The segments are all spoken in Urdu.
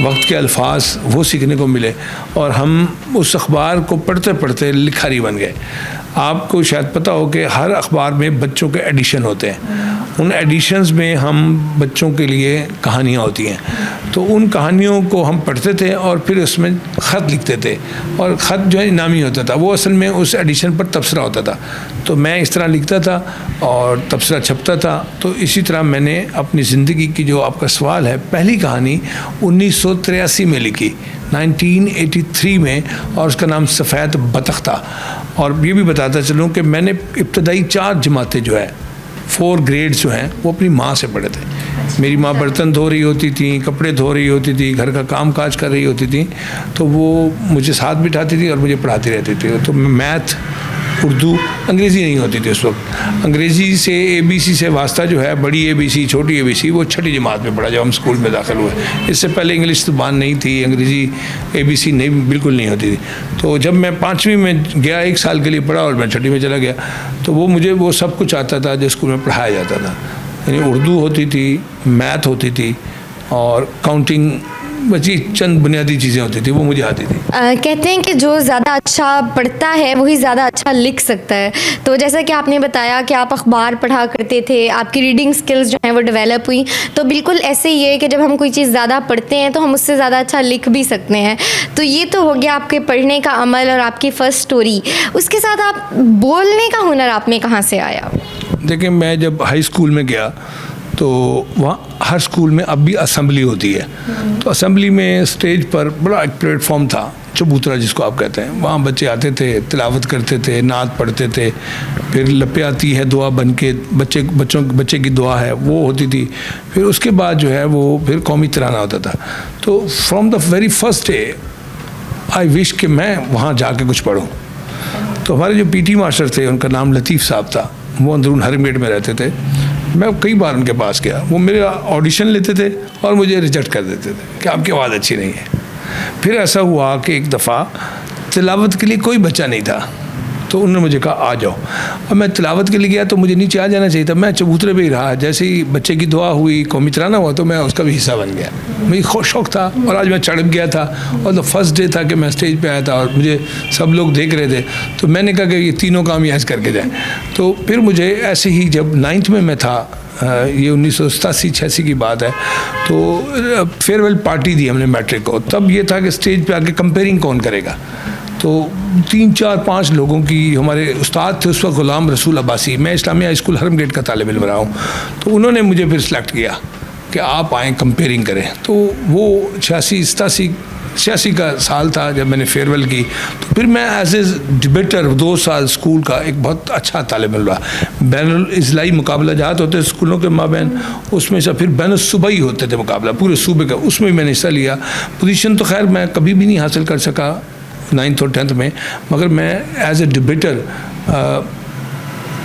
وقت کے الفاظ وہ سیکھنے کو ملے، اور ہم اس اخبار کو پڑھتے پڑھتے لکھاری بن گئے۔ آپ کو شاید پتہ ہو کہ ہر اخبار میں بچوں کے ایڈیشن ہوتے ہیں، ان ایڈیشنز میں ہم بچوں کے لیے کہانیاں ہوتی ہیں، تو ان کہانیوں کو ہم پڑھتے تھے اور پھر اس میں خط لکھتے تھے، اور خط جو ہے انعامی ہوتا تھا، وہ اصل میں اس ایڈیشن پر تبصرہ ہوتا تھا، تو میں اس طرح لکھتا تھا اور تبصرہ چھپتا تھا۔ تو اسی طرح میں نے اپنی زندگی کی، جو آپ کا سوال ہے، پہلی کہانی 1983 میں لکھی، 1983 میں، اور اس کا نام سفید بطخ تھا۔ اور یہ بھی بتاتا چلوں کہ میں نے ابتدائی 4 جماعتیں جو ہے، 4 گریڈز جو ہیں، وہ اپنی ماں سے پڑھے تھے۔ میری ماں برتن دھو رہی ہوتی تھیں، کپڑے دھو رہی ہوتی تھی، گھر کا کام کاج کر رہی ہوتی تھیں، تو وہ مجھے ساتھ بٹھاتی تھی اور مجھے پڑھاتی رہتی تھی۔ تو میں میتھ، اردو، انگریزی نہیں ہوتی تھی اس وقت، انگریزی سے ABC سے واسطہ جو ہے، بڑی ABC چھوٹی ABC، وہ 6ٹھی جماعت میں پڑھا جب ہم اسکول میں داخل ہوئے۔ اس سے پہلے انگلش زبان نہیں تھی، انگریزی ABC نہیں، بالکل نہیں ہوتی تھی۔ تو جب میں 5ویں میں گیا، 1 سال کے لیے پڑھا اور میں 6ٹھی میں چلا گیا، تو وہ مجھے وہ سب کچھ آتا تھا جو اسکول میں پڑھایا جاتا تھا، یعنی اردو ہوتی تھی، میتھ ہوتی تھی، اور کاؤنٹنگ، بچی چند بنیادی چیزیں ہوتی تھیں، وہ مجھے آتی تھی۔ کہتے ہیں کہ جو زیادہ اچھا پڑھتا ہے وہی زیادہ اچھا لکھ سکتا ہے، تو جیسا کہ آپ نے بتایا کہ آپ اخبار پڑھا کرتے تھے، آپ کی ریڈنگ سکلز جو ہیں وہ ڈیولپ ہوئی، تو بالکل ایسے ہی ہے کہ جب ہم کوئی چیز زیادہ پڑھتے ہیں تو ہم اس سے زیادہ اچھا لکھ بھی سکتے ہیں۔ تو یہ تو ہو گیا آپ کے پڑھنے کا عمل اور آپ کی فرسٹ سٹوری، اس کے ساتھ آپ بولنے کا ہنر آپ میں کہاں سے آیا؟ دیکھیں، میں جب ہائی اسکول میں گیا تو وہاں ہر اسکول میں اب بھی اسمبلی ہوتی ہے، تو اسمبلی میں اسٹیج پر بڑا ایک پلیٹ فارم تھا، چبوترا جس کو آپ کہتے ہیں، وہاں بچے آتے تھے، تلاوت کرتے تھے، نعت پڑھتے تھے، پھر لپے آتی ہے دعا بن کے، بچے کی دعا ہے وہ ہوتی تھی، پھر اس کے بعد جو ہے وہ پھر قومی ترانہ ہوتا تھا۔ تو from the very first day I wish کہ میں وہاں جا کے کچھ پڑھوں۔ تو ہمارے جو PT ماسٹر تھے، ان کا نام لطیف صاحب تھا، وہ اندرون حرم گیٹ میں رہتے تھے، میں کئی بار ان کے پاس گیا، وہ میرا آڈیشن لیتے تھے اور مجھے ریجیکٹ کر دیتے تھے کہ آپ کی آواز اچھی نہیں ہے۔ پھر ایسا ہوا کہ ایک دفعہ تلاوت کے لیے کوئی بچہ نہیں تھا، تو انہوں نے مجھے کہا آ جاؤ، اور میں تلاوت کے لیے گیا تو مجھے نیچے آ جانا چاہیے تھا، میں چبوترے پہ ہی رہا۔ جیسے ہی بچے کی دعا ہوئی، قومی ترانہ ہوا، تو میں اس کا بھی حصہ بن گیا، مجھے شوق تھا، اور آج میں چڑھ گیا تھا، اور تو فرسٹ ڈے تھا کہ میں اسٹیج پہ آیا تھا اور مجھے سب لوگ دیکھ رہے تھے، تو میں نے کہا کہ یہ تینوں کام یہاں کر کے جائیں۔ تو پھر مجھے ایسے ہی جب 9th میں تھا، یہ 1987-86 کی بات ہے، تو فیئر ویل پارٹی دی ہم نے میٹرک کو، تب یہ تھا کہ اسٹیج پہ آ کے کمپیئرنگ کون کرے گا، تو 3 4 5 لوگوں کی، ہمارے استاد تھے اس وقت غلام رسول عباسی، میں اسلامیہ ہائی اسکول حرم گیٹ کا طالب علم رہا ہوں، تو انہوں نے مجھے پھر سلیکٹ کیا کہ آپ آئیں کمپیئرنگ کریں۔ تو وہ 86 کا سال تھا جب میں نے فیئر ویل کی، تو پھر میں ایز اے ڈبیٹر 2 سال اسکول کا ایک بہت اچھا طالب علم رہا۔ بین الاضلاعی مقابلہ جات ہوتے اسکولوں کے مابین، اس میں سے پھر بین الصوبائی ہوتے تھے مقابلہ پورے صوبے کا، اس میں بھی میں نے حصہ لیا۔ پوزیشن تو خیر میں کبھی بھی نہیں حاصل کر سکا 9th اور 10th میں، مگر میں ایز اے ڈبیٹر،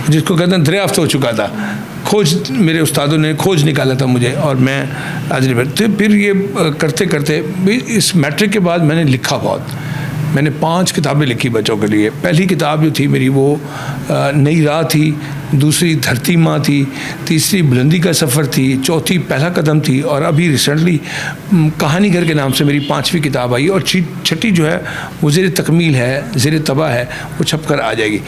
جس کو کہتے ہیں دریافت ہو چکا تھا، کھوج، میرے استادوں نے کھوج نکالا تھا مجھے، اور میں ایز اے ڈبیٹر۔ پھر یہ کرتے کرتے اس میٹرک کے بعد میں نے لکھا بہت، میں نے 5 کتابیں لکھی بچوں کے لیے۔ پہلی کتاب جو تھی میری وہ نئی راہ تھی، دوسری دھرتی ماں تھی، تیسری بلندی کا سفر تھی، چوتھی پہلا قدم تھی، اور ابھی ریسنٹلی کہانی گھر کے نام سے میری 5ویں کتاب آئی، اور 6ٹھی جو ہے وہ زیر تکمیل ہے، زیر طبع ہے، وہ چھپ کر آ جائے گی۔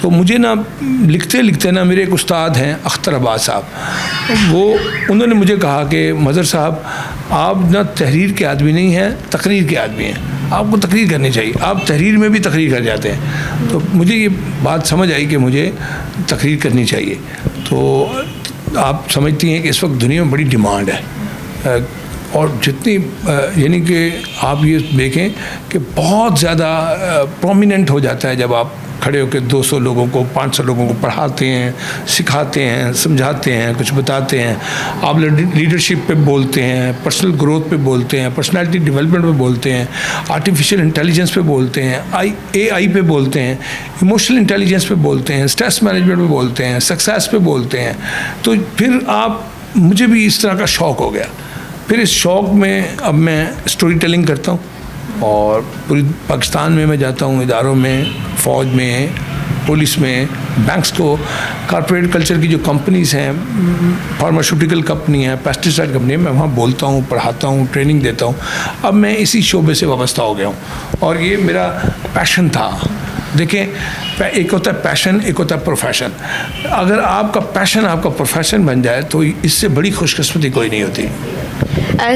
تو مجھے نا لکھتے لکھتے نا، میرے ایک استاد ہیں اختر عباس صاحب، انہوں نے مجھے کہا کہ مظہر صاحب آپ نہ تحریر کے آدمی نہیں ہیں، تقریر کے آدمی ہیں، آپ کو تقریر کرنی چاہیے، آپ تحریر میں بھی تقریر کر جاتے ہیں۔ تو مجھے یہ بات سمجھ آئی کہ مجھے تقریر کرنی چاہیے۔ تو آپ سمجھتی ہیں کہ اس وقت دنیا میں بڑی ڈیمانڈ ہے، اور جتنی یعنی کہ آپ یہ دیکھیں کہ بہت زیادہ پرومیننٹ ہو جاتا ہے جب آپ کھڑے ہو کے 200 لوگوں کو، 500 لوگوں کو پڑھاتے ہیں، سکھاتے ہیں، سمجھاتے ہیں، کچھ بتاتے ہیں، آپ لیڈرشپ پہ بولتے ہیں، پرسنل گروتھ پہ بولتے ہیں، پرسنالٹی ڈیولپمنٹ پہ بولتے ہیں، آرٹیفیشیل انٹیلیجنس پہ بولتے ہیں، AI پہ بولتے ہیں، ایموشنل انٹیلیجنس پہ بولتے ہیں، اسٹریس مینجمنٹ پہ بولتے ہیں، سکسیس پہ بولتے ہیں۔ تو پھر مجھے بھی اس طرح کا شوق ہو گیا، پھر اس شوق میں اب میں اسٹوری ٹیلنگ کرتا ہوں، اور پوری پاکستان میں جاتا ہوں، اداروں میں، فوج میں، پولیس میں، بینکس کو، کارپوریٹ کلچر کی جو کمپنیز ہیں، فارماسیوٹیکل کمپنی ہے، پیسٹیسائڈ کمپنی ہے، میں وہاں بولتا ہوں، پڑھاتا ہوں، ٹریننگ دیتا ہوں. اب میں اسی شعبے سے وابستہ ہو گیا ہوں اور یہ میرا پیشن تھا. دیکھیں، ایک ہوتا ہے پیشن، ایک ہوتا ہے پروفیشن. اگر آپ کا پیشن آپ کا پروفیشن بن جائے تو اس سے بڑی خوش قسمتی کوئی نہیں ہوتی.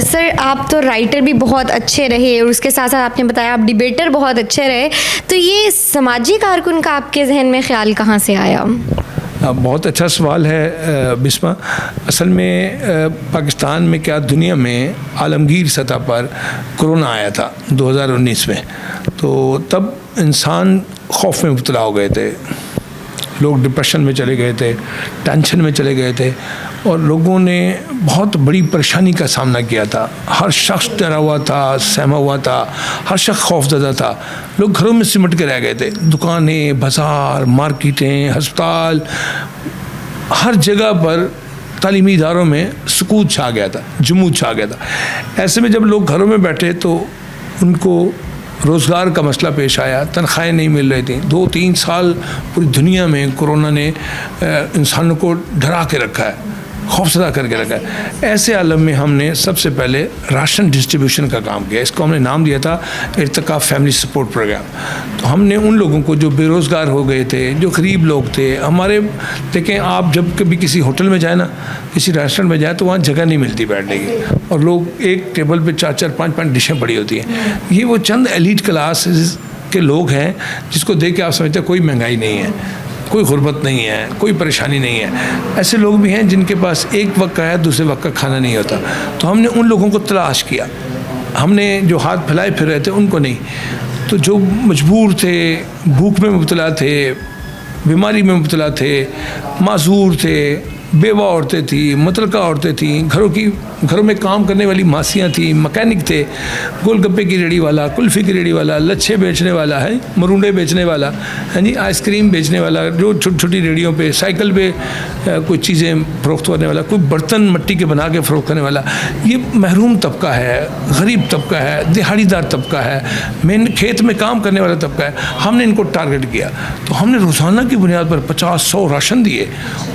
سر آپ تو رائٹر بھی بہت اچھے رہے اور اس کے ساتھ ساتھ آپ نے بتایا آپ ڈیبیٹر بہت اچھے رہے، تو یہ سماجی کارکن کا آپ کے ذہن میں خیال کہاں سے آیا؟ بہت اچھا سوال ہے بسما. اصل میں پاکستان میں کیا دنیا میں عالمگیر سطح پر کرونا آیا تھا 2019 میں، تو تب انسان خوف میں مبتلا ہو گئے تھے، لوگ ڈپریشن میں چلے گئے تھے، ٹینشن میں چلے گئے تھے، اور لوگوں نے بہت بڑی پریشانی کا سامنا کیا تھا. ہر شخص ڈرا ہوا تھا، سہما ہوا تھا، ہر شخص خوف زدہ تھا. لوگ گھروں میں سمٹ کے رہ گئے تھے. دکانیں، بازار، مارکیٹیں، ہسپتال، ہر جگہ پر تعلیمی اداروں میں سکوت چھا گیا تھا، جمود چھا گیا تھا. ایسے میں جب لوگ گھروں میں بیٹھے تو ان کو روزگار کا مسئلہ پیش آیا، تنخواہیں نہیں مل رہی تھیں. 2-3 سال پوری دنیا میں کرونا نے انسانوں کو ڈرا کے رکھا ہے، خوفزدہ کر کے رکھا ہے. ایسے عالم میں ہم نے سب سے پہلے راشن ڈسٹریبیوشن کا کام کیا. اس کو ہم نے نام دیا تھا ارتقا فیملی سپورٹ پروگرام. تو ہم نے ان لوگوں کو جو بے روزگار ہو گئے تھے، جو غریب لوگ تھے، ہمارے دیکھیں آپ جب کبھی کسی ہوٹل میں جائیں نا، کسی ریسٹورینٹ میں جائیں تو وہاں جگہ نہیں ملتی بیٹھنے کی، اور لوگ ایک ٹیبل پہ 4-4 5-5 ڈشیں پڑی ہوتی ہیں. یہ وہ چند ایلیٹ کلاس کے لوگ ہیں جس کو دیکھ کے آپ سمجھتے ہیں کوئی مہنگائی نہیں ہے، کوئی غربت نہیں ہے، کوئی پریشانی نہیں ہے. ایسے لوگ بھی ہیں جن کے پاس ایک وقت کا ہے، دوسرے وقت کا کھانا نہیں ہوتا. تو ہم نے ان لوگوں کو تلاش کیا. ہم نے جو ہاتھ پھیلائے پھر رہے تھے ان کو نہیں. تو جو مجبور تھے، بھوک میں مبتلا تھے، بیماری میں مبتلا تھے، معذور تھے، بیوہ عورتیں تھیں، مطلقہ عورتیں تھیں، گھروں میں کام کرنے والی ماسیاں تھیں، مکینک تھے، گول گپے کی ریڑھی والا، کلفی کی ریڑھی والا، لچھے بیچنے والا ہے، مرونڈے بیچنے والا، ہاں جی، آئس کریم بیچنے والا، جو چھوٹی چھوٹی ریڑھیوں پہ، سائیکل پہ کوئی چیزیں فروخت کرنے والا، کوئی برتن مٹی کے بنا کے فروخت کرنے والا. یہ محروم طبقہ ہے، غریب طبقہ ہے، دہاڑی دار طبقہ ہے، کھیت میں کام کرنے والا طبقہ ہے. ہم نے ان کو ٹارگٹ کیا. تو ہم نے روزانہ کی بنیاد پر 50-100 راشن دیے.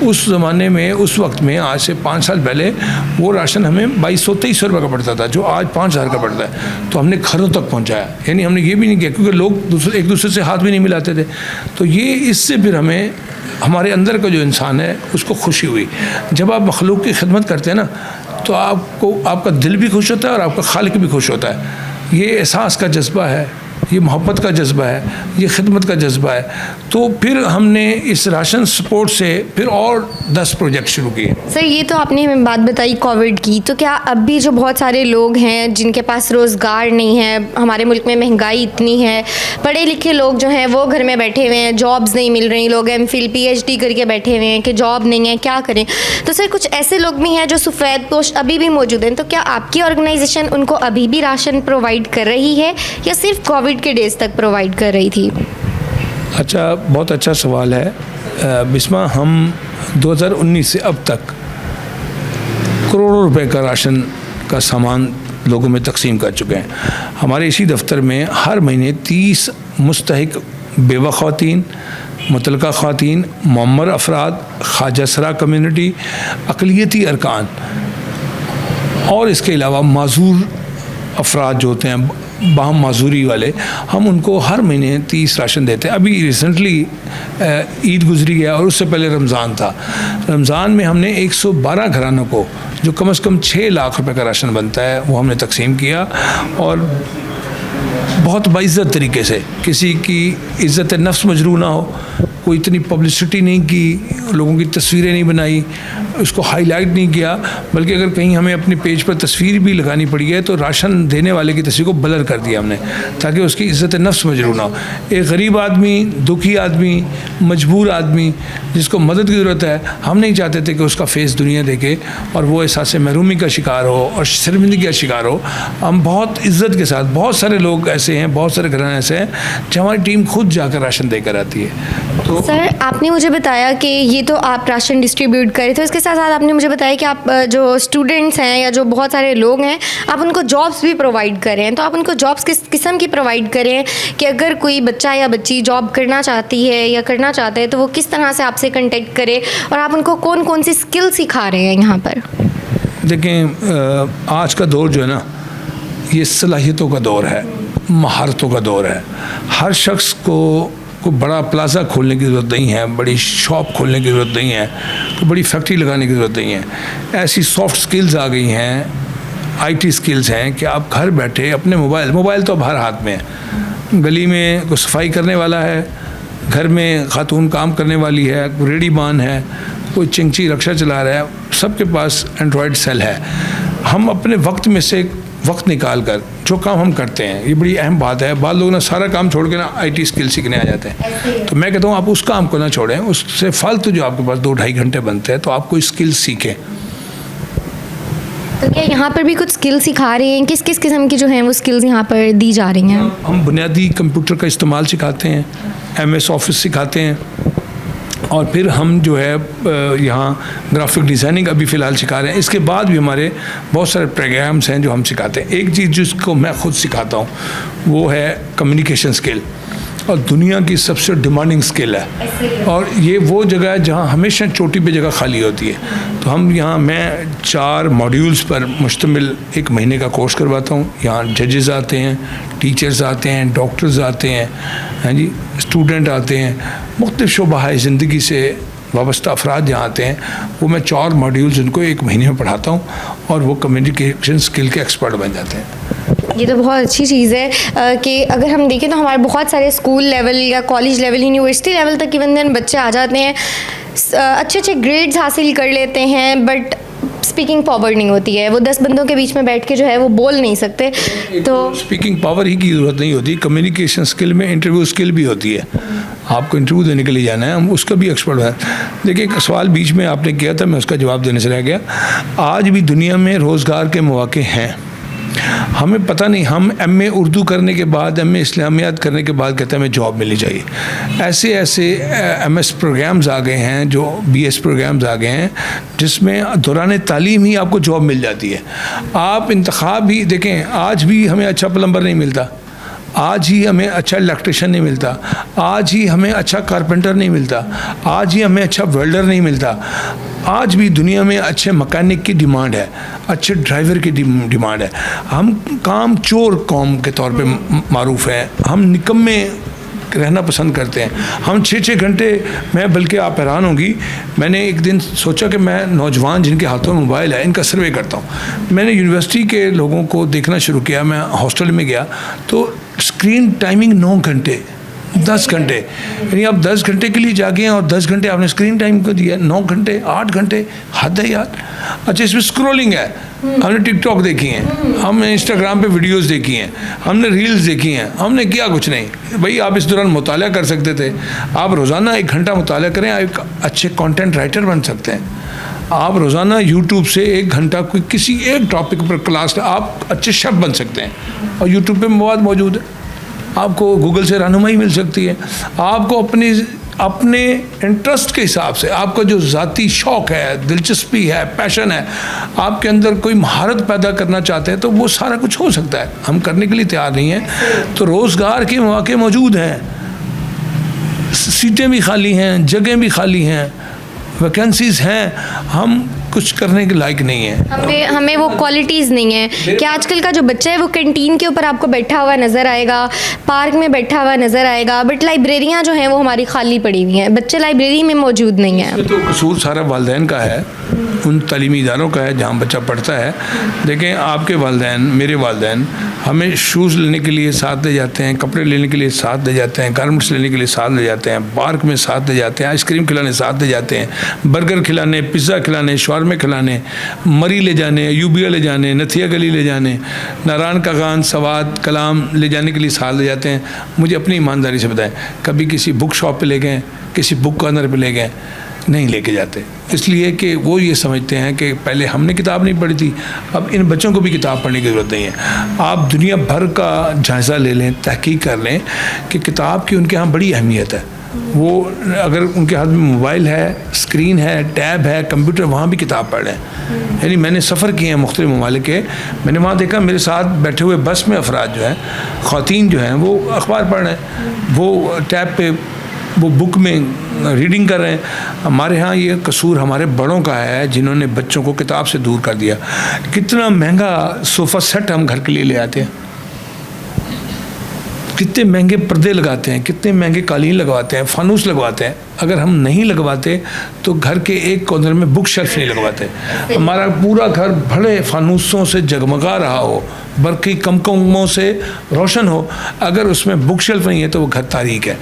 اس زمانے میں، اس وقت میں، آج سے 5 سال پہلے وہ راشن ہمیں 2200-2300 روپے کا پڑتا تھا، جو آج 5000 کا پڑتا ہے. تو ہم نے گھروں تک پہنچایا. یعنی ہم نے یہ بھی نہیں کیا، کیونکہ لوگ ایک دوسرے سے ہاتھ بھی نہیں ملاتے تھے. تو یہ اس سے پھر ہمیں ہمارے اندر کا جو انسان ہے اس کو خوشی ہوئی. جب آپ مخلوق کی خدمت کرتے ہیں نا تو آپ کا دل بھی خوش ہوتا ہے اور آپ کا خالق بھی خوش ہوتا ہے. یہ احساس کا جذبہ ہے، یہ محبت کا جذبہ ہے، یہ خدمت کا جذبہ ہے. تو پھر ہم نے اس راشن سپورٹ سے پھر اور 10 پروجیکٹ شروع کیے. سر یہ تو آپ نے ہمیں بات بتائی کووڈ کی، تو کیا اب بھی جو بہت سارے لوگ ہیں جن کے پاس روزگار نہیں ہے، ہمارے ملک میں مہنگائی اتنی ہے، پڑھے لکھے لوگ جو ہیں وہ گھر میں بیٹھے ہوئے ہیں، جابز نہیں مل رہی، لوگ MPhil PhD کر کے بیٹھے ہوئے ہیں کہ جاب نہیں ہے، کیا کریں؟ تو سر کچھ ایسے لوگ بھی ہیں جو سفید پوش ابھی بھی موجود ہیں، تو کیا آپ کی آرگنائزیشن ان کو ابھی بھی راشن پرووائڈ کر رہی ہے یا صرف کووڈ کے ڈیز تک پرووائڈ کر رہی تھی؟ اچھا، بہت اچھا سوال ہے بسما. ہم 2019 سے اب تک کروڑوں روپے کا راشن کا سامان لوگوں میں تقسیم کر چکے ہیں. ہمارے اسی دفتر میں ہر مہینے 30 مستحق بیوہ خواتین، مطلقہ خواتین، معمر افراد، خواجہ سرا کمیونٹی، اقلیتی ارکان اور اس کے علاوہ معذور افراد جو ہوتے ہیں، باہم معذوری والے، ہم ان کو ہر مہینے 30 راشن دیتے ہیں. ابھی ریسنٹلی عید گزری ہے اور اس سے پہلے رمضان تھا. رمضان میں ہم نے 112 گھرانوں کو، جو کم از کم 6 لاکھ روپے کا راشن بنتا ہے، وہ ہم نے تقسیم کیا. اور بہت باعزت طریقے سے، کسی کی عزت نفس مجروح نہ ہو، کوئی اتنی پبلسٹی نہیں کی، لوگوں کی تصویریں نہیں بنائی، اس کو ہائی لائٹ نہیں کیا، بلکہ اگر کہیں ہمیں اپنی پیج پر تصویر بھی لگانی پڑی ہے تو راشن دینے والے کی تصویر کو بلر کر دیا ہم نے، تاکہ اس کی عزت نفس مجروح نہ ہو. ایک غریب آدمی، دکھی آدمی، مجبور آدمی جس کو مدد کی ضرورت ہے، ہم نہیں چاہتے تھے کہ اس کا فیس دنیا دیکھے اور وہ احساس محرومی کا شکار ہو اور شرمندگی کا شکار ہو. ہم بہت عزت کے ساتھ، بہت سارے لوگ ایسے ہیں، بہت سارے گھرانے ایسے ہیں جو ہماری ٹیم خود جا کر راشن دے کر آتی ہے. تو سر آپ نے مجھے بتایا کہ یہ تو آپ راشن ڈسٹریبیوٹ کرے تھے، اس کے ساتھ ساتھ آپ نے مجھے بتایا کہ آپ جو اسٹوڈنٹس ہیں یا جو بہت سارے لوگ ہیں آپ ان کو جابس بھی پرووائڈ کریں، تو آپ ان کو جابس کس قسم کی پرووائڈ کریں کہ اگر کوئی بچہ یا بچی جاب کرنا چاہتی ہے یا کرنا چاہتا ہے تو وہ کس طرح سے آپ سے کنٹیکٹ کرے، اور آپ ان کو کون کون سی اسکل سکھا رہے ہیں یہاں پر؟ دیکھیں آج کا دور جو ہے نا یہ صلاحیتوں کا دور ہے، مہارتوں کا دور ہے. ہر شخص کو بڑا پلازا کھولنے کی ضرورت نہیں ہے، بڑی شاپ کھولنے کی ضرورت نہیں ہے، بڑی فیکٹری لگانے کی ضرورت نہیں ہے. ایسی سافٹ سکلز آ گئی ہیں، آئی ٹی سکلز ہیں کہ آپ گھر بیٹھے اپنے موبائل تو اب ہر ہاتھ میں ہے. گلی میں کوئی صفائی کرنے والا ہے، گھر میں خاتون کام کرنے والی ہے، کوئی ریڈی مان ہے، کوئی چنگچی رکشا چلا رہا ہے، سب کے پاس اینڈرائڈ سیل ہے. ہم اپنے وقت میں سے وقت نکال کر جو کام ہم کرتے ہیں، یہ بڑی اہم بات ہے. بعض لوگ نا سارا کام چھوڑ کے نا آئی ٹی اسکل سیکھنے آ جاتے ہیں. تو میں کہتا ہوں آپ اس کام کو نہ چھوڑیں، اس سے فالتو جو آپ کے پاس 2-2.5 گھنٹے بنتے ہیں تو آپ کوئی اسکل سیکھیں. تو کیا یہاں پر بھی کچھ اسکل سکھا رہے ہیں؟ کس کس قسم کی جو ہیں وہ اسکلز یہاں پر دی جا رہی ہیں؟ ہم بنیادی کمپیوٹر کا استعمال سکھاتے ہیں، MS آفس سکھاتے ہیں، اور پھر ہم جو ہے یہاں گرافک ڈیزائننگ ابھی فی الحال سکھا رہے ہیں. اس کے بعد بھی ہمارے بہت سارے پروگرامس ہیں جو ہم سکھاتے ہیں. ایک چیز جس کو میں خود سکھاتا ہوں وہ ہے کمیونیکیشن اسکل، اور دنیا کی سب سے ڈیمانڈنگ اسکل ہے، اور یہ وہ جگہ ہے جہاں ہمیشہ چوٹی پہ جگہ خالی ہوتی ہے. تو ہم یہاں میں 4 ماڈیولز پر مشتمل 1 مہینے کا کورس کرواتا ہوں. یہاں ججز آتے ہیں، ٹیچرز آتے ہیں، ڈاکٹرز آتے ہیں، ہاں جی، اسٹوڈنٹ آتے ہیں، مختلف شعبہ زندگی سے وابستہ افراد جہاں آتے ہیں. وہ میں 4 ماڈیولز ان کو 1 مہینے میں پڑھاتا ہوں اور وہ کمیونیکیشن اسکل کے ایکسپرٹ بن جاتے ہیں. یہ تو بہت اچھی چیز ہے کہ اگر ہم دیکھیں تو ہمارے بہت سارے اسکول لیول یا کالج لیول، یونیورسٹی لیول تک ایون بچے آ جاتے ہیں، اچھے اچھے گریڈز حاصل کر لیتے ہیں، بٹ اسپیکنگ پاور نہیں ہوتی ہے. وہ 10 بندوں کے بیچ میں بیٹھ کے جو ہے وہ بول نہیں سکتے. تو اسپیکنگ پاور ہی کی ضرورت نہیں ہوتی، کمیونیکیشن اسکل میں انٹرویو اسکل بھی ہوتی ہے. آپ کو انٹرویو دینے کے لیے جانا ہے، ہم اس کا بھی ایکسپرٹ ہیں. دیکھیے ایک سوال بیچ میں آپ نے کیا تھا، میں اس کا جواب دینے سے رہ گیا. آج بھی دنیا میں روزگار کے مواقع ہیں. ہمیں پتہ نہیں، ہم MA اردو کرنے کے بعد، MA اسلامیات کرنے کے بعد کہتے ہیں ہمیں جاب ملنی چاہیے. ایسے MS پروگرامز آ گئے ہیں، جو BS پروگرامز آ گئے ہیں جس میں دوران تعلیم ہی آپ کو جاب مل جاتی ہے. آپ انتخاب ہی دیکھیں، آج بھی ہمیں اچھا پلمبر نہیں ملتا، آج ہی ہمیں اچھا الیکٹریشین نہیں ملتا، آج ہی ہمیں اچھا کارپینٹر نہیں ملتا، آج ہی ہمیں اچھا ویلڈر نہیں ملتا. آج بھی دنیا میں اچھے مکینک کی ڈیمانڈ ہے، اچھے ڈرائیور کی ڈیمانڈ ہے. ہم کام چور قوم کے طور پہ معروف ہیں، ہم نکمے رہنا پسند کرتے ہیں. ہم 6 گھنٹے، میں بلکہ آپ حیران ہوں گی، میں نے ایک دن سوچا کہ میں نوجوان جن کے ہاتھوں میں موبائل ہے ان کا سروے کرتا ہوں. میں نے یونیورسٹی کے لوگوں کو دیکھنا شروع کیا. میں ہاسٹل میں گیا تو اسکرین ٹائمنگ 9 گھنٹے 10 گھنٹے، یعنی آپ 10 گھنٹے کے لیے جاگے ہیں اور 10 گھنٹے آپ نے اسکرین ٹائم کو دیا. 9 گھنٹے 8 گھنٹے، حد ہے یار. اچھا اس میں اسکرولنگ ہے، ہم نے ٹک ٹاک دیکھی ہیں، ہم نے انسٹاگرام پہ ویڈیوز دیکھی ہیں، ہم نے ریلز دیکھی ہیں، ہم نے کیا کچھ نہیں. بھائی آپ اس دوران مطالعہ کر سکتے تھے. آپ روزانہ 1 گھنٹہ مطالعہ کریں، آپ ایک اچھے کانٹینٹ رائٹر بن سکتے ہیں. آپ روزانہ یوٹیوب سے 1 گھنٹہ کوئی کسی ایک ٹاپک پر کلاس، آپ اچھے شیف بن سکتے ہیں. اور یوٹیوب پہ مواد موجود ہے، آپ کو گوگل سے رہنمائی مل سکتی ہے. آپ کو اپنے انٹرسٹ کے حساب سے، آپ کا جو ذاتی شوق ہے، دلچسپی ہے، پیشن ہے، آپ کے اندر کوئی مہارت پیدا کرنا چاہتے ہیں تو وہ سارا کچھ ہو سکتا ہے. ہم کرنے کے لیے تیار نہیں ہیں. تو روزگار کے مواقع موجود ہیں، سیٹیں بھی خالی ہیں، جگہیں بھی خالی ہیں، ویکینسیز ہیں. ہم کچھ کرنے کے لائق نہیں ہیں، ہمیں وہ کوالٹیز نہیں ہیں کہ آج کل کا جو بچہ ہے وہ کینٹین کے اوپر آپ کو بیٹھا ہوا نظر آئے گا، پارک میں بیٹھا ہوا نظر آئے گا، بٹ لائبریریاں جو ہیں وہ ہماری خالی پڑی ہوئی ہیں، بچے لائبریری میں موجود نہیں ہیں. تو قصور سارا والدین کا ہے، ان تعلیمی اداروں کا ہے جہاں بچہ پڑھتا ہے. دیکھیں آپ کے والدین، میرے والدین ہمیں شوز لینے کے لیے ساتھ لے جاتے ہیں، کپڑے لینے کے لیے ساتھ لے جاتے ہیں، گارمنٹس لینے کے لیے ساتھ لے جاتے ہیں، پارک میں ساتھ لے جاتے ہیں، آئس کریم کھلانے ساتھ لے جاتے ہیں، برگر کھلانے، پیزا کھلانے، شاورمے کھلانے، مری لے جانے، یوبیا لے جانے، نتھیا گلی لے جانے، ناران کاغان، سوات، کلام لے جانے کے لیے ساتھ لے جاتے ہیں. مجھے اپنی ایمانداری سے بتائیں، کبھی کسی بک شاپ پہ لے گئے، کسی بک کارنر پہ لے گئے؟ نہیں لے کے جاتے. اس لیے کہ وہ یہ سمجھتے ہیں کہ پہلے ہم نے کتاب نہیں پڑھی تھی، اب ان بچوں کو بھی کتاب پڑھنے کی ضرورت نہیں ہے. آپ دنیا بھر کا جائزہ لے لیں، تحقیق کر لیں کہ کتاب کی ان کے ہاں بڑی اہمیت ہے. وہ اگر ان کے ہاتھ میں موبائل ہے، اسکرین ہے، ٹیب ہے، کمپیوٹر، وہاں بھی کتاب پڑھ رہے ہیں. یعنی میں نے سفر کیے ہیں مختلف ممالک کے، میں نے وہاں دیکھا میرے ساتھ بیٹھے ہوئے بس میں افراد جو ہیں، خواتین جو ہیں، وہ اخبار پڑھ رہے ہیں، وہ ٹیب پہ وہ بک میں ریڈنگ کر رہے ہیں. ہمارے ہاں یہ قصور ہمارے بڑوں کا ہے جنہوں نے بچوں کو کتاب سے دور کر دیا. کتنا مہنگا صوفہ سیٹ ہم گھر کے لیے لے آتے ہیں، کتنے مہنگے پردے لگاتے ہیں، کتنے مہنگے قالین لگواتے ہیں، فانوس لگواتے ہیں. اگر ہم نہیں لگواتے تو گھر کے ایک کارنر میں بک شیلف نہیں لگواتے. ہمارا پورا گھر بڑے فانوسوں سے جگمگا رہا ہو، برقی کمکموں سے روشن ہو، اگر اس میں بک شیلف نہیں ہے تو وہ گھر تاریک ہے.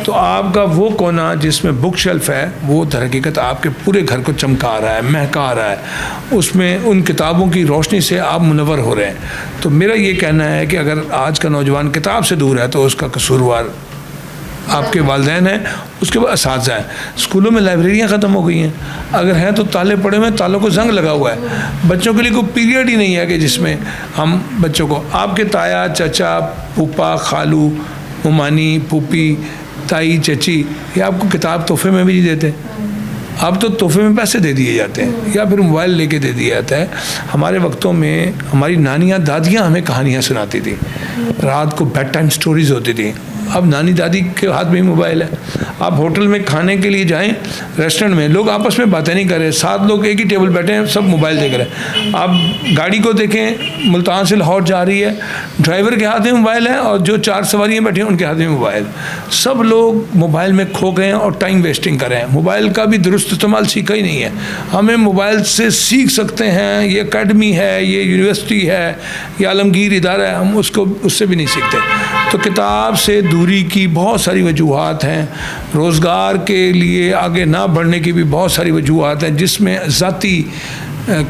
تو آپ کا وہ کونا جس میں بک شیلف ہے وہ در حقیقت آپ کے پورے گھر کو چمکا رہا ہے، مہکا رہا ہے، اس میں ان کتابوں کی روشنی سے آپ منور ہو رہے ہیں. تو میرا یہ کہنا ہے کہ اگر آج کا نوجوان کتاب سے دور ہے تو اس کا قصوروار آپ کے والدین ہیں، اس کے بعد اساتذہ ہیں. اسکولوں میں لائبریریاں ختم ہو گئی ہیں، اگر ہیں تو تالے پڑے ہوئے ہیں، تالوں کو زنگ لگا ہوا ہے. بچوں کے لیے کوئی پیریڈ ہی نہیں ہے کہ جس میں ہم بچوں کو، آپ کے تایا، چچا، پھوپھا، خالو، ممانی، پھوپھی، تائی، چچی، یہ آپ کو کتاب تحفے میں بھی نہیں دیتے. اب تو تحفے میں پیسے دے دیے جاتے ہیں یا پھر موبائل لے کے دے دیا جاتا ہے. ہمارے وقتوں میں ہماری نانیاں دادیاں ہمیں کہانیاں سناتی تھیں، رات کو بیڈ ٹائم سٹوریز ہوتی تھیں. اب نانی دادی کے ہاتھ میں ہی موبائل ہے. آپ ہوٹل میں کھانے کے لیے جائیں، ریسٹورنٹ میں لوگ آپس میں باتیں نہیں کر رہے، 7 لوگ ایک ہی ٹیبل بیٹھے ہیں، سب موبائل دیکھ رہے ہیں. آپ گاڑی کو دیکھیں، ملتان سے لاہور جا رہی ہے، ڈرائیور کے ہاتھ میں موبائل ہے اور جو 4 سواریاں بیٹھے ہیں ان کے ہاتھ میں موبائل. سب لوگ موبائل میں کھو گئے ہیں اور ٹائم ویسٹنگ کر رہے ہیں. موبائل کا بھی درست استعمال سیکھا ہی نہیں ہے. ہمیں موبائل سے سیکھ سکتے ہیں، یہ اکیڈمی ہے، یہ یونیورسٹی ہے، یہ عالمگیر ادارہ ہے، ہم اس سے بھی نہیں سیکھتے. تو کتاب سے دوری کی بہت ساری وجوہات ہیں، روزگار کے لیے آگے نہ بڑھنے کی بھی بہت ساری وجوہات ہیں، جس میں ذاتی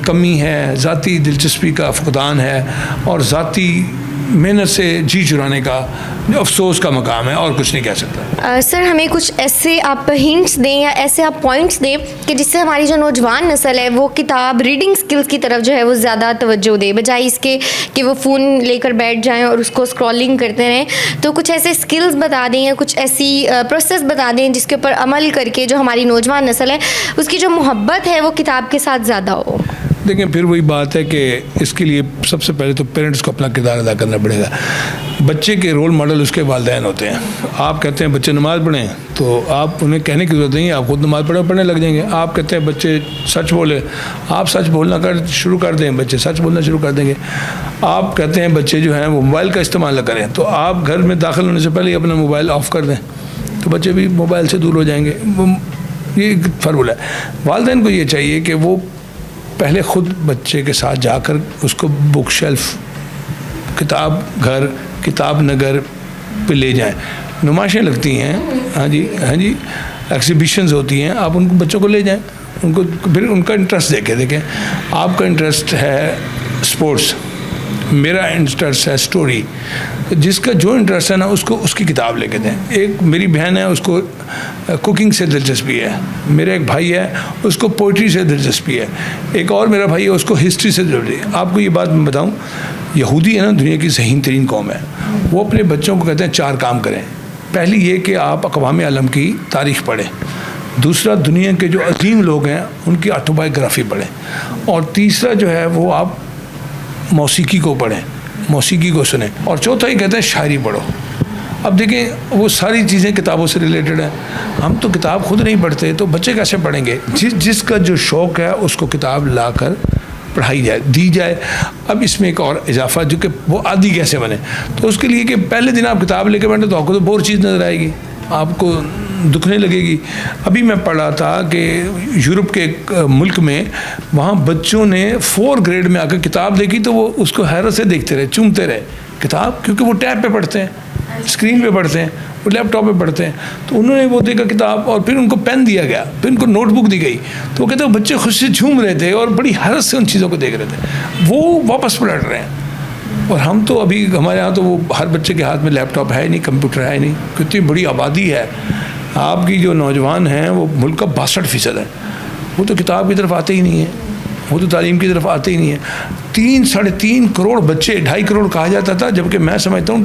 کمی ہے، ذاتی دلچسپی کا فقدان ہے اور ذاتی محنت سے جی چرانے کا افسوس کا مقام ہے، اور کچھ نہیں کہہ سکتا. سر ہمیں کچھ ایسے آپ ہنٹس دیں یا ایسے آپ پوائنٹس دیں کہ جس سے ہماری جو نوجوان نسل ہے وہ کتاب ریڈنگ سکلز کی طرف جو ہے وہ زیادہ توجہ دے، بجائے اس کے کہ وہ فون لے کر بیٹھ جائیں اور اس کو اسکرولنگ کرتے رہیں. تو کچھ ایسے سکلز بتا دیں یا کچھ ایسی پروسیس بتا دیں جس کے اوپر عمل کر کے جو ہماری نوجوان نسل ہے اس کی جو محبت ہے وہ کتاب کے ساتھ زیادہ ہو. دیکھیں پھر وہی بات ہے کہ اس کے لیے سب سے پہلے تو پیرنٹس کو اپنا کردار ادا کرنا پڑے گا. بچے کے رول ماڈل اس کے والدین ہوتے ہیں. آپ کہتے ہیں بچے نماز پڑھیں تو آپ انہیں کہنے کی ضرورت نہیں ہے، آپ خود نماز پڑھنے لگ جائیں گے. آپ کہتے ہیں بچے سچ بولے، آپ سچ بولنا شروع کر دیں، بچے سچ بولنا شروع کر دیں گے. آپ کہتے ہیں بچے جو ہیں وہ موبائل کا استعمال نہ کریں، تو آپ گھر میں داخل ہونے سے پہلے ہی اپنا موبائل آف کر دیں تو بچے بھی موبائل سے دور ہو جائیں گے. یہ ایک فارمولہ ہے. والدین کو یہ چاہیے کہ وہ پہلے خود بچے کے ساتھ جا کر اس کو بک شیلف، کتاب گھر، کتاب نگر پہ لے جائیں. نمائشیں لگتی ہیں، ہاں جی ایگزیبیشنز ہوتی ہیں، آپ ان کو بچوں کو لے جائیں، ان کو پھر ان کا انٹرسٹ دیکھیں. آپ کا انٹرسٹ ہے اسپورٹس، میرا انٹرسٹ ہے اسٹوری. جس کا جو انٹرسٹ ہے نا اس کی کتاب لے کے دیں. ایک میری بہن ہے، اس کو کوکنگ سے دلچسپی ہے. میرا ایک بھائی ہے، اس کو پوئٹری سے دلچسپی ہے. ایک اور میرا بھائی ہے، اس کو ہسٹری سے دلچسپی ہے. آپ کو یہ بات میں بتاؤں، یہودی ہے نا دنیا کی ذہین ترین قوم ہے. وہ اپنے بچوں کو کہتے ہیں 4 کام کریں. پہلی یہ کہ آپ اقوام عالم کی تاریخ پڑھیں. دوسرا دنیا کے جو عظیم لوگ ہیں ان کی آٹوبایوگرافی پڑھیں. اور تیسرا جو ہے وہ آپ موسیقی کو پڑھیں، موسیقی کو سنیں. اور چوتھا یہ کہتے ہیں شاعری پڑھو. اب دیکھیں وہ ساری چیزیں کتابوں سے ریلیٹڈ ہیں. ہم تو کتاب خود نہیں پڑھتے تو بچے کیسے پڑھیں گے؟ جس کا جو شوق ہے اس کو کتاب لا کر پڑھائی جائے، دی جائے. اب اس میں ایک اور اضافہ جو کہ وہ عادی کیسے بنے، تو اس کے لیے کہ پہلے دن آپ کتاب لے کے بیٹھے تو آپ کو تو بور چیز نظر آئے گی، آپ کو دکھنے لگے گی. ابھی میں پڑھا تھا کہ یورپ کے ایک ملک میں وہاں بچوں نے 4 گریڈ میں آ کر کتاب دیکھی تو وہ اس کو حیرت سے دیکھتے رہے، چومتے رہے کتاب، کیونکہ وہ ٹیب پہ پڑھتے ہیں، اسکرین پہ پڑھتے ہیں، وہ لیپ ٹاپ پہ پڑھتے ہیں. تو انہوں نے وہ دیکھا کتاب، اور پھر ان کو پین دیا گیا، پھر ان کو نوٹ بک دی گئی. تو وہ کہتے ہیں بچے خوشی سے جھوم رہے تھے اور بڑی حیرت سے ان چیزوں کو دیکھ رہے تھے. وہ واپس پلٹ رہے ہیں. اور ہم تو ابھی ہمارے یہاں تو وہ ہر بچے کے ہاتھ میں لیپ ٹاپ ہے نہیں، کمپیوٹر ہے نہیں. کتنی بڑی آبادی ہے. آپ کی جو نوجوان ہیں وہ ملک کا 62% ہے، وہ تو کتاب کی طرف آتے ہی نہیں ہیں، وہ تو تعلیم کی طرف آتے ہی نہیں ہیں. 3 ساڑھے 3 کروڑ بچے، 2.5 کروڑ کہا جاتا تھا، جبکہ میں سمجھتا ہوں